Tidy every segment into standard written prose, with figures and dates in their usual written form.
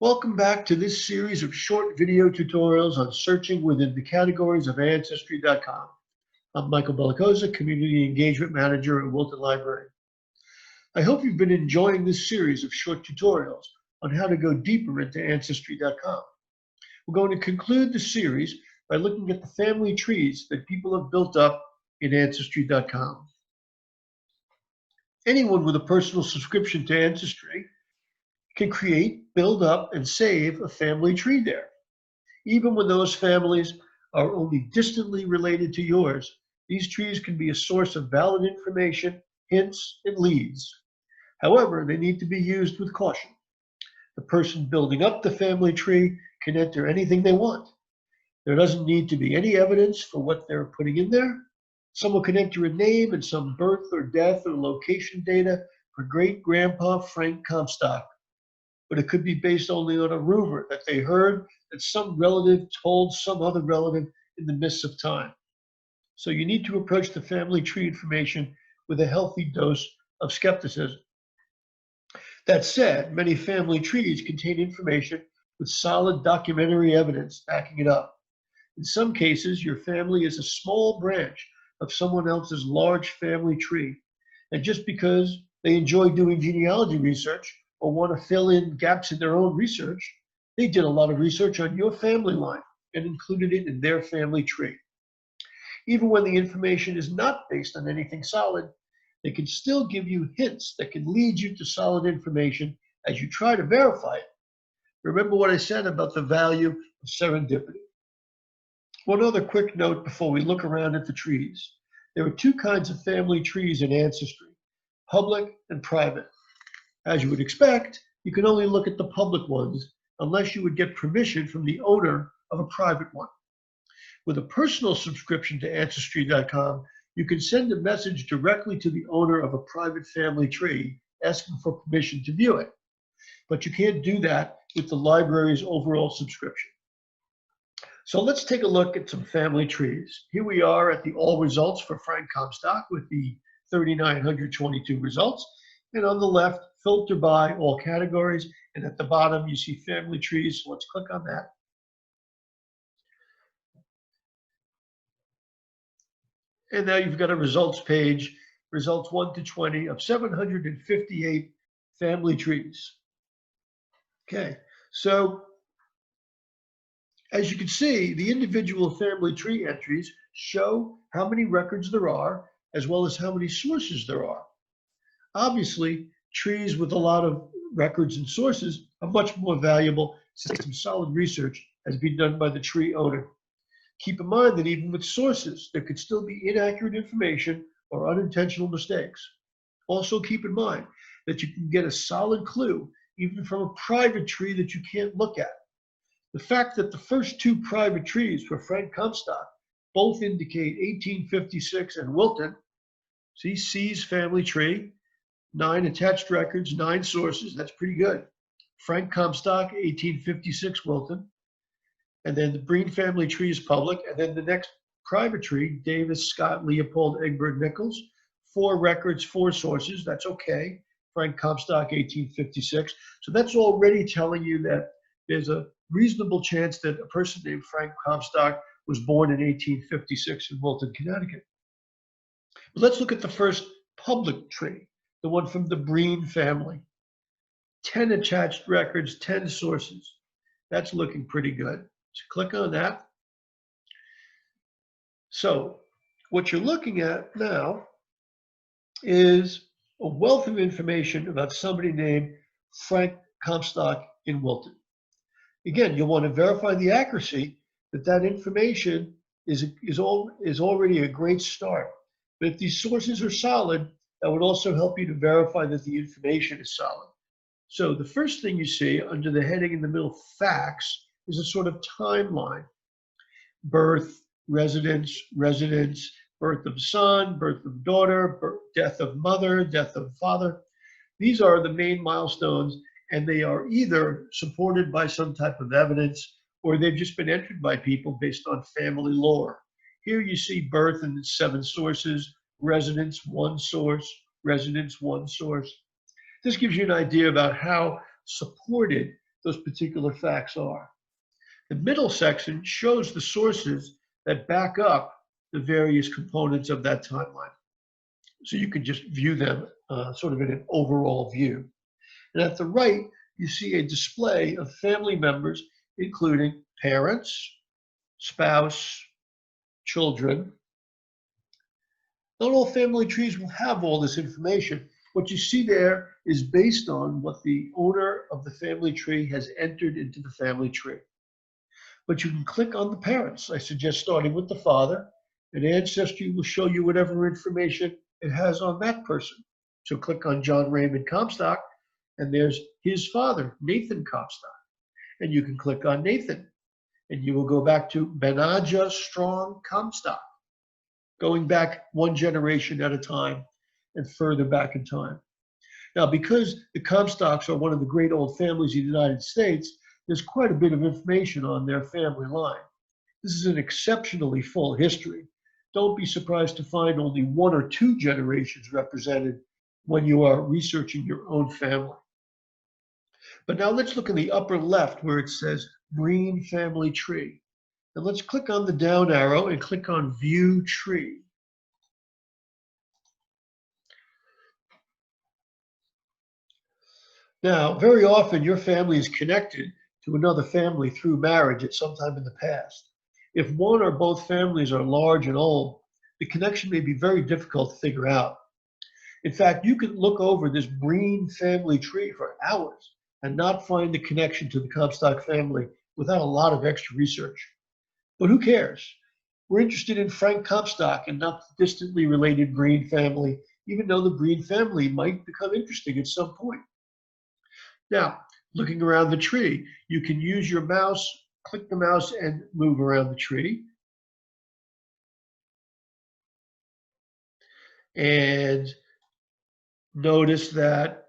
Welcome back to this series of short video tutorials on searching within the categories of Ancestry.com. I'm Michael Bellicosa, Community Engagement Manager at Wilton Library. I hope you've been enjoying this series of short tutorials on how to go deeper into Ancestry.com. We're going to conclude the series by looking at the family trees that people have built up in Ancestry.com. Anyone with a personal subscription to Ancestry can create, build up, and save a family tree there. Even when those families are only distantly related to yours, these trees can be a source of valid information, hints, and leads. However, they need to be used with caution. The person building up the family tree can enter anything they want. There doesn't need to be any evidence for what they're putting in there. Someone can enter a name and some birth or death or location data for great-grandpa Frank Comstock. But it could be based only on a rumor that they heard that some relative told some other relative in the midst of time. So you need to approach the family tree information with a healthy dose of skepticism. That said, many family trees contain information with solid documentary evidence backing it up. In some cases, your family is a small branch of someone else's large family tree. And just because they enjoy doing genealogy research or want to fill in gaps in their own research, they did a lot of research on your family line and included it in their family tree. Even when the information is not based on anything solid, they can still give you hints that can lead you to solid information as you try to verify it. Remember what I said about the value of serendipity. One other quick note before we look around at the trees. There are two kinds of family trees in Ancestry, public and private. As you would expect, you can only look at the public ones unless you would get permission from the owner of a private one. With a personal subscription to Ancestry.com, you can send a message directly to the owner of a private family tree asking for permission to view it. But you can't do that with the library's overall subscription. So let's take a look at some family trees. Here we are at the all results for Frank Comstock with the 3,922 results. And on the left, filter by all categories. And at the bottom, you see family trees. So let's click on that. And now you've got a results page, results 1 to 20 of 758 family trees. Okay, so as you can see, the individual family tree entries show how many records there are, as well as how many sources there are. Obviously, trees with a lot of records and sources are much more valuable since some solid research has been done by the tree owner. Keep in mind that even with sources, there could still be inaccurate information or unintentional mistakes. Also keep in mind that you can get a solid clue even from a private tree that you can't look at. The fact that the first two private trees for Frank Comstock both indicate 1856 and Wilton, see C's family tree, 9 attached records, 9 sources, that's pretty good. Frank Comstock, 1856 Wilton. And then the Breen family tree is public. And then the next private tree, Davis, Scott, Leopold, Egbert, Nichols, 4 records, 4 sources, that's okay. Frank Comstock, 1856. So that's already telling you that there's a reasonable chance that a person named Frank Comstock was born in 1856 in Wilton, Connecticut. But let's look at the first public tree, the one from the Breen family. 10 attached records, 10 sources. That's looking pretty good. So click on that. So what you're looking at now is a wealth of information about somebody named Frank Comstock in Wilton. Again, you'll want to verify the accuracy that that information is already a great start. But if these sources are solid, that would also help you to verify that the information is solid. So the first thing you see under the heading in the middle, facts, is a sort of timeline. Birth, residence, birth of son, birth of daughter, death of mother, death of father. These are the main milestones, and they are either supported by some type of evidence or they've just been entered by people based on family lore. Here you see birth and 7 sources, residence, 1 source, residence, 1 source. This gives you an idea about how supported those particular facts are. The middle section shows the sources that back up the various components of that timeline. So you can just view them sort of in an overall view. And at the right, you see a display of family members, including parents, spouse, children. Not all family trees will have all this information. What you see there is based on what the owner of the family tree has entered into the family tree. But you can click on the parents. I suggest starting with the father, and Ancestry will show you whatever information it has on that person. So click on John Raymond Comstock, and there's his father, Nathan Comstock. And you can click on Nathan, and you will go back to Benajah Strong Comstock, going back one generation at a time and further back in time. Now, because the Comstocks are one of the great old families in the United States, there's quite a bit of information on their family line. This is an exceptionally full history. Don't be surprised to find only one or two generations represented when you are researching your own family. But now let's look in the upper left where it says Green Family Tree. And let's click on the down arrow and click on View Tree. Now, very often your family is connected to another family through marriage at some time in the past. If one or both families are large and old, the connection may be very difficult to figure out. In fact, you can look over this green family tree for hours and not find the connection to the Comstock family without a lot of extra research. But who cares? We're interested in Frank Comstock and not the distantly related Green family, even though the Green family might become interesting at some point. Now, looking around the tree, you can use your mouse, click the mouse and move around the tree. And notice that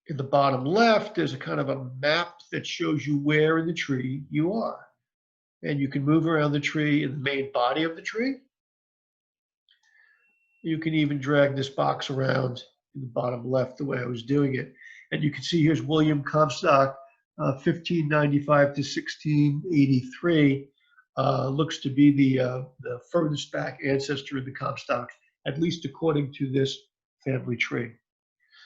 in the bottom left, there's a kind of a map that shows you where in the tree you are. And you can move around the tree in the main body of the tree. You can even drag this box around in the bottom left the way I was doing it. And you can see here's William Comstock, 1595 to 1683. Looks to be the furthest back ancestor of the Comstocks, at least according to this family tree.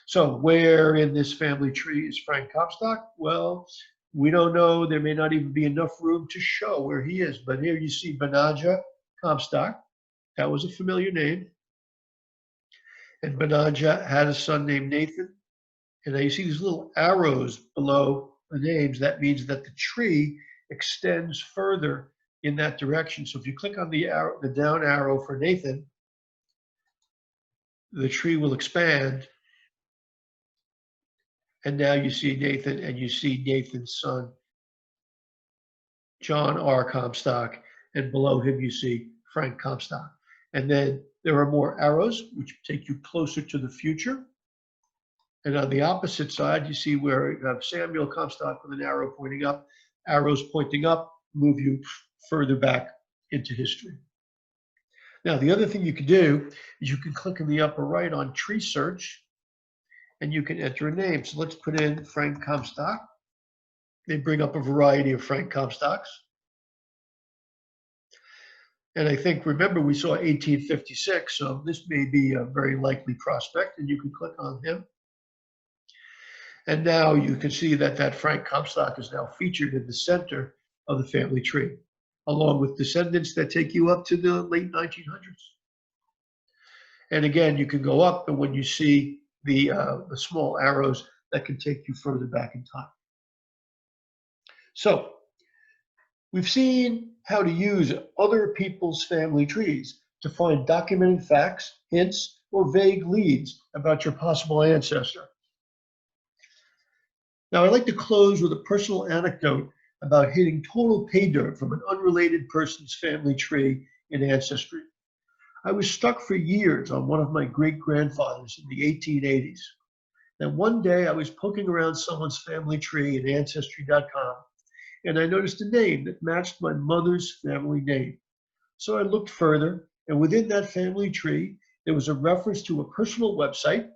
So where in this family tree is Frank Comstock? Well, we don't know. There may not even be enough room to show where he is. But here you see Benajah Comstock. That was a familiar name. And Benajah had a son named Nathan. And now you see these little arrows below the names. That means that the tree extends further in that direction. So if you click on the arrow, the down arrow for Nathan, the tree will expand. And now you see Nathan, and you see Nathan's son, John R. Comstock, and below him you see Frank Comstock. And then there are more arrows which take you closer to the future. And on the opposite side, you see where you have Samuel Comstock with an arrow pointing up, arrows pointing up, move you further back into history. Now, the other thing you can do is you can click in the upper right on Tree Search, and you can enter a name. So let's put in Frank Comstock. They bring up a variety of Frank Comstocks. And I think, remember, we saw 1856, so this may be a very likely prospect, and you can click on him. And now you can see that that Frank Comstock is now featured in the center of the family tree, along with descendants that take you up to the late 1900s. And again, you can go up, and when you see the small arrows, that can take you further back in time. So we've seen how to use other people's family trees to find documented facts, hints, or vague leads about your possible ancestor. Now, I'd like to close with a personal anecdote about hitting total pay dirt from an unrelated person's family tree in Ancestry. I was stuck for years on one of my great-grandfathers in the 1880s. And one day I was poking around someone's family tree at Ancestry.com, and I noticed a name that matched my mother's family name. So I looked further, and within that family tree, there was a reference to a personal website,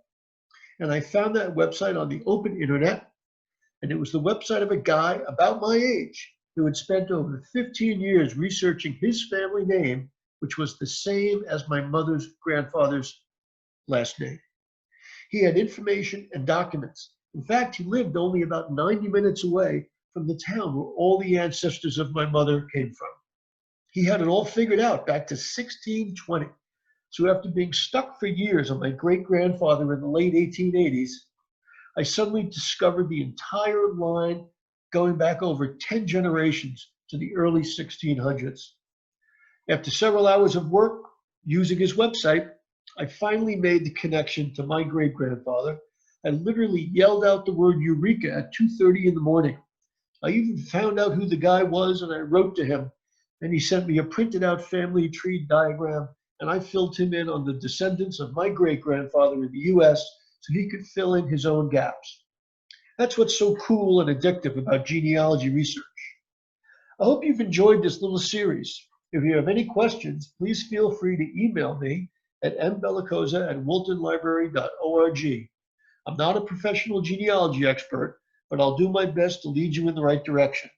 and I found that website on the open internet. and it was the website of a guy about my age who had spent over 15 years researching his family name, which was the same as my mother's grandfather's last name. He had information and documents. In fact, he lived only about 90 minutes away from the town where all the ancestors of my mother came from. He had it all figured out back to 1620. So after being stuck for years on my great-grandfather in the late 1880s, I suddenly discovered the entire line going back over 10 generations to the early 1600s. After several hours of work using his website, I finally made the connection to my great-grandfather. I literally yelled out the word Eureka at 2:30 in the morning. I even found out who the guy was, and I wrote to him, and he sent me a printed out family tree diagram, and I filled him in on the descendants of my great-grandfather in the US so he could fill in his own gaps. That's what's so cool and addictive about genealogy research. I hope you've enjoyed this little series. If you have any questions, please feel free to email me at mbellicosa@wooltonlibrary.org. I'm not a professional genealogy expert, but I'll do my best to lead you in the right direction.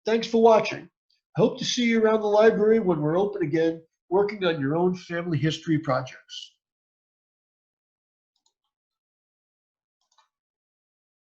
Thanks for watching. I hope to see you around the library when we're open again, working on your own family history projects.